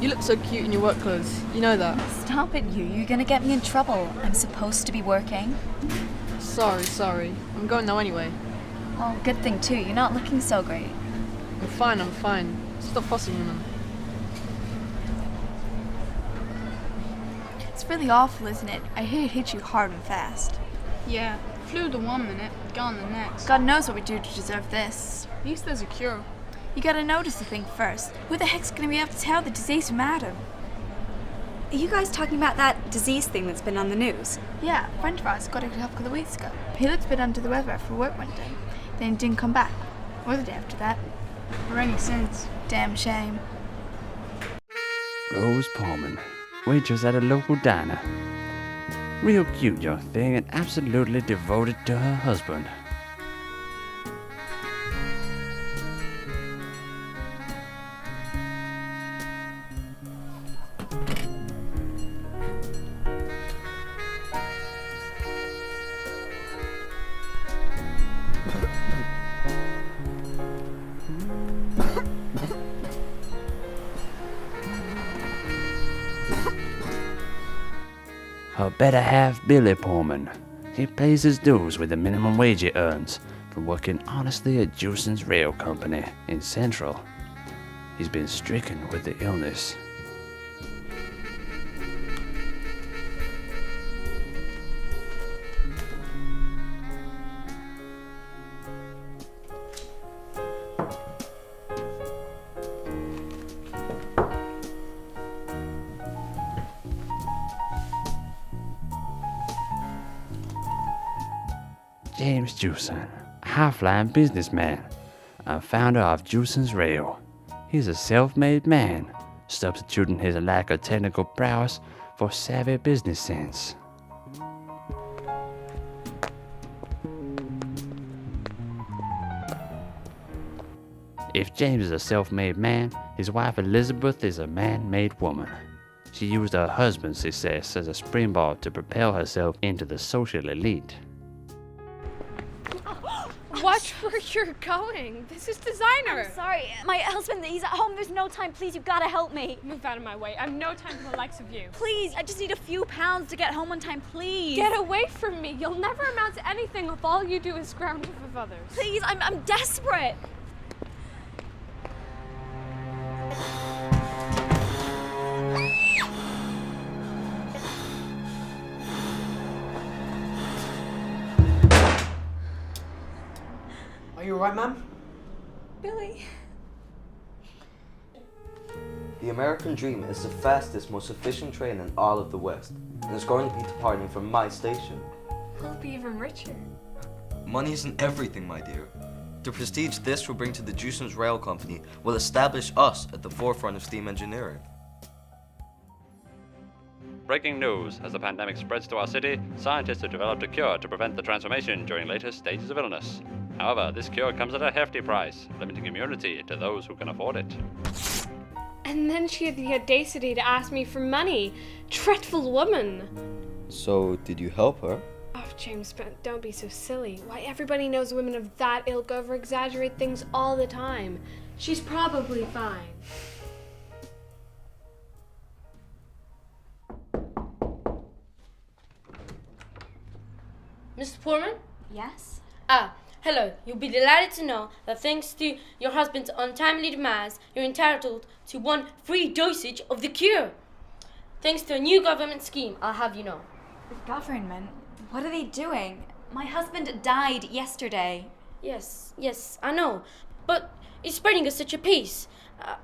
You look so cute in your work clothes. You know that. Stop it, you. You're gonna get me in trouble. I'm supposed to be working. Sorry. I'm going now anyway. Well, good thing too. You're not looking so great. I'm fine. Stop fussing, woman. It's really awful, isn't it? I hear it hits you hard and fast. Yeah, flu the 1 minute, gone the next. God knows what we do to deserve this. At least there's a cure. You gotta notice the thing first. Who the heck's gonna be able to tell the disease from Adam? Are you guys talking about that disease thing that's been on the news? Yeah, a friend of ours got it a couple of weeks ago. He looked a bit under the weather for work one day. Then he didn't come back. Or the day after that. Or any since. Damn shame. Rose Pullman, waitress at a local diner. Real cute young thing and absolutely devoted to her husband. Her better half, Billy Pullman. He pays his dues with the minimum wage he earns from working honestly at Dickerson's Rail Company in Central. He's been stricken with the illness. James Dickerson, a high-flying businessman and founder of Dickerson's Rail. He's a self-made man, substituting his lack of technical prowess for savvy business sense. If James is a self-made man, his wife Elizabeth is a man-made woman. She used her husband's success as a springboard to propel herself into the social elite. Watch where you're going. This is designer. I'm sorry. My husband, he's at home. There's no time. Please, you've got to help me. Move out of my way. I've no time for the likes of you. Please, I just need a few pounds to get home on time, please. Get away from me. You'll never amount to anything if all you do is scrounge with others. Please, I'm desperate. Are you alright, ma'am? Billy. The American Dream is the fastest, most efficient train in all of the West, and it's going to be departing from my station. We'll be even richer. Money isn't everything, my dear. The prestige this will bring to the Dickerson's Rail Company will establish us at the forefront of steam engineering. Breaking news. As the pandemic spreads to our city, scientists have developed a cure to prevent the transformation during later stages of illness. However, this cure comes at a hefty price, limiting immunity to those who can afford it. And then she had the audacity to ask me for money. Dreadful woman. So, did you help her? Oh, James, but don't be so silly. Why, everybody knows women of that ilk over-exaggerate things all the time. She's probably fine. Mr. Pullman? Yes? Hello. You'll be delighted to know that thanks to your husband's untimely demise, you're entitled to 1 free dosage of the cure. Thanks to a new government scheme, I'll have you know. The government? What are they doing? My husband died yesterday. Yes, I know. But it's spreading at such a pace.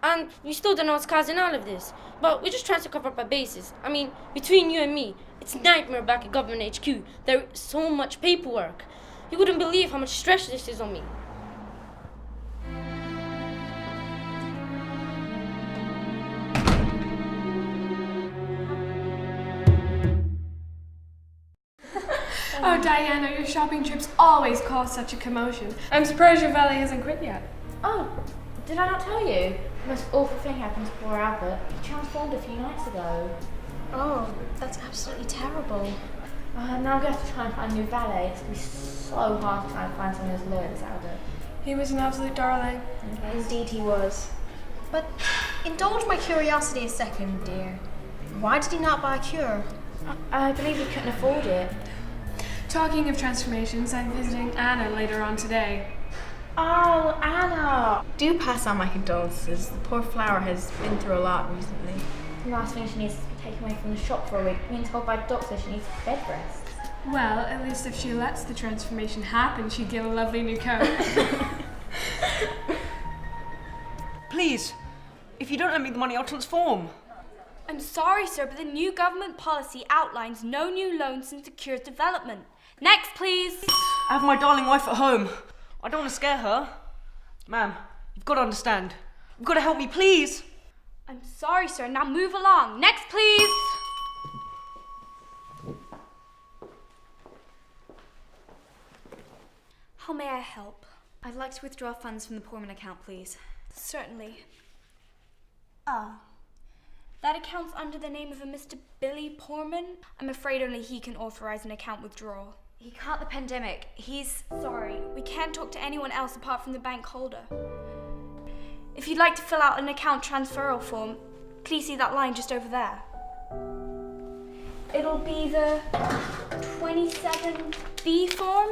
And we still don't know what's causing all of this. But we're just trying to cover up our bases. I mean, between you and me, it's a nightmare back at Government HQ. There's so much paperwork. You wouldn't believe how much stress this is on me. Oh, Diana, your shopping trips always cause such a commotion. I'm surprised your valet hasn't quit yet. Oh, did I not tell you? The most awful thing happened to poor Albert. He transformed a few nights ago. Oh, that's absolutely terrible. Now I'm going to have to try and find a new valet. It's going to be so hard to try and find someone as loyal as Albert. He was an absolute darling. Indeed he was. But Indulge my curiosity a second, dear. Why did he not buy a cure? I believe he couldn't afford it. Talking of transformations, I'm visiting Anna later on today. Oh, Anna! Do pass on my condolences. The poor flower has been through a lot recently. The last thing she needs is to be taken away from the shop for a week, being told by doctors she needs bed rest. Well, at least if she lets the transformation happen, she'd get a lovely new coat. Please, if you don't lend me the money, I'll transform. I'm sorry, sir, but the new government policy outlines no new loans and secures development. Next, please. I have my darling wife at home. I don't want to scare her. Ma'am, you've got to understand. You've got to help me, please. I'm sorry, sir. Now move along. Next, please. How may I help? I'd like to withdraw funds from the Poorman account, please. Certainly. That account's under the name of a Mr. Billy Poorman. I'm afraid only he can authorize an account withdrawal. He can't the pandemic. He's... Sorry, we can't talk to anyone else apart from the bank holder. If you'd like to fill out an account transferal form, please see that line just over there. It'll be the 27B form,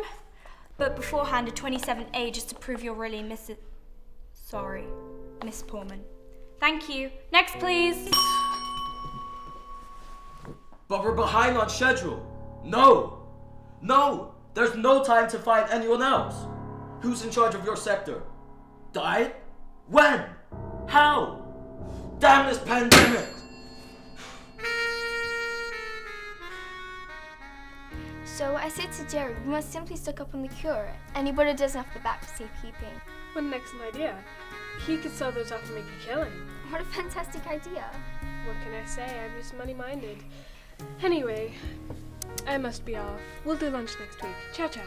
but beforehand a 27A just to prove you're really Miss Poorman. Thank you. Next, please. But we're behind on schedule. No, there's no time to find anyone else. Who's in charge of your sector? Died? When? How? Damn this pandemic! So I said to Jerry, we must simply stock up on the cure. Anybody doesn't have the back for safekeeping. What an excellent idea. He could sell those off and make a killing. What a fantastic idea. What can I say? I'm just money-minded. Anyway, I must be off. We'll do lunch next week. Ciao, ciao.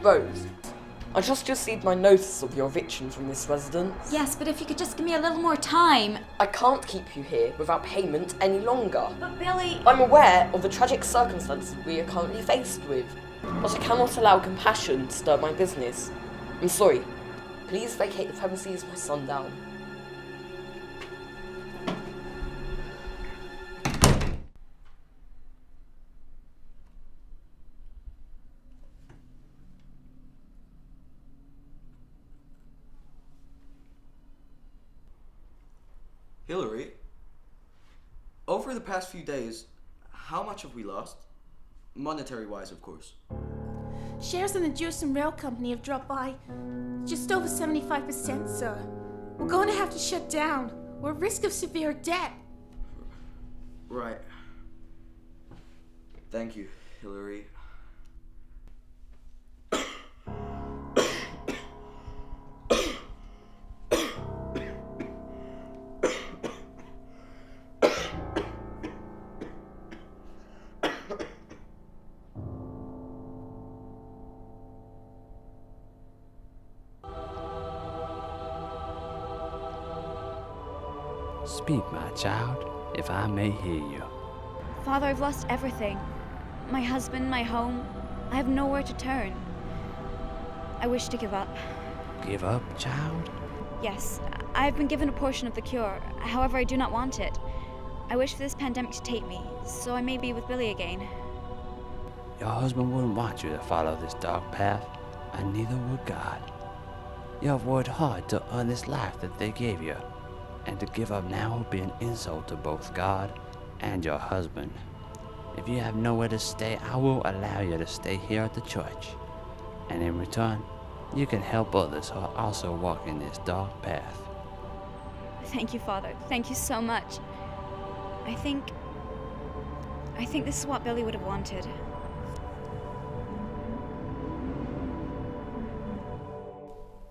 Rose, I just received my notice of your eviction from this residence. Yes, but if you could just give me a little more time. I can't keep you here without payment any longer. But Billy... I'm aware of the tragic circumstances we are currently faced with, but I cannot allow compassion to disturb my business. I'm sorry. Please vacate the premises by sundown. Hillary, over the past few days, how much have we lost? Monetary-wise, of course. Shares in the Dickerson Rail Company have dropped by just over 75%, sir. We're going to have to shut down. We're at risk of severe debt. Right. Thank you, Hillary. Speak, my child, if I may hear you. Father, I've lost everything. My husband, my home. I have nowhere to turn. I wish to give up. Give up, child? Yes, I have been given a portion of the cure. However, I do not want it. I wish for this pandemic to take me, so I may be with Billy again. Your husband wouldn't want you to follow this dark path, and neither would God. You have worked hard to earn this life that they gave you, and to give up now would be an insult to both God and your husband. If you have nowhere to stay, I will allow you to stay here at the church, and in return, you can help others who are also walking this dark path. Thank you, Father. Thank you so much. I think this is what Billy would have wanted.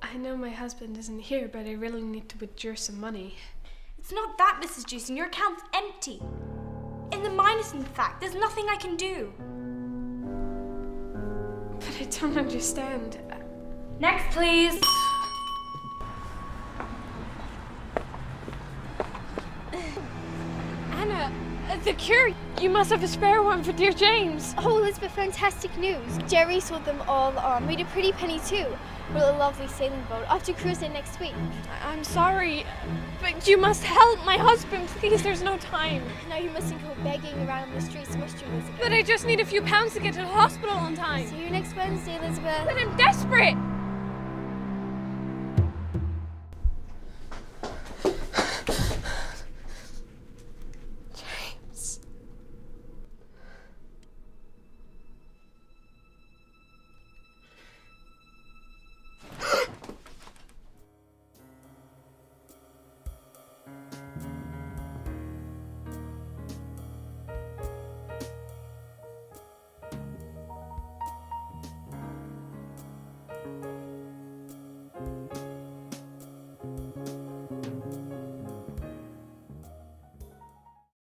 I know my husband isn't here, but I really need to withdraw some money. It's not that, Mrs. Jewson. Your account's empty. In the minus, in fact. There's nothing I can do. But I don't understand. Next, please. Anna, The cure! You must have a spare one for dear James. Oh, Elizabeth, fantastic news. Jerry sold them all made a pretty penny too. With a lovely sailing boat off to cruise in next week. I'm sorry, but you must help my husband, please. There's no time. Now you mustn't go begging around the streets, must you, Elizabeth? But I just need a few pounds to get to the hospital on time. See you next Wednesday, Elizabeth. But I'm desperate.